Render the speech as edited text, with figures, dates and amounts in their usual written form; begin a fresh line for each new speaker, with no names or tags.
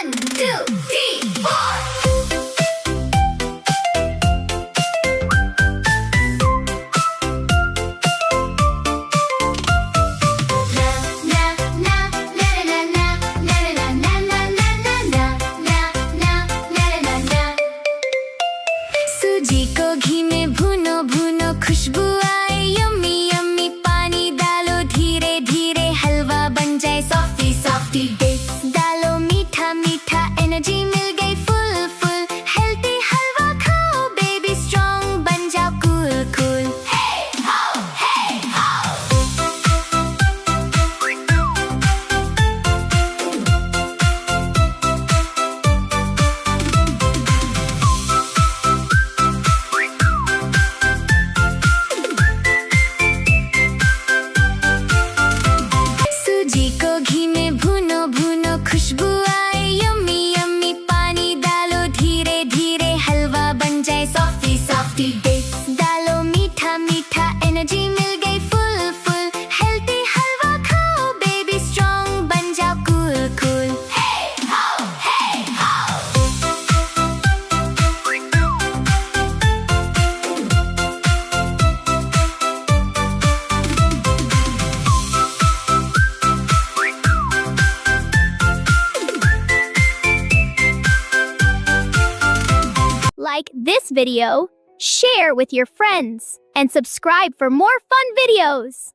1, 2, 3, 4. सूजी को घी में भूनो भूनो खुशबू आए यम्मी यम्मी पानी डालो धीरे धीरे हलवा बन जाए सॉफ्टी सॉफ्टी डेट्स डालो मीठा मीठा एनर्जी मिल गई फुल फुल हेल्दी हलवा खाओ बेबी स्ट्रॉन्ग बन जाओ cool cool hey how hey how सूजी को घी में भूनो भूनो खुशबू आए यम्मी यम्मी पानी डालो धीरे धीरे हलवा बन जाए सॉफ्टी सॉफ्टी डेट्स डालो मीठा मीठा एनर्जी मिल गई फुल फुल हेल्दी हलवा खाओ बेबी स्ट्रॉन्ग बन जाओ cool cool hey how hey how
Like this video, share with your friends, and subscribe for more fun videos.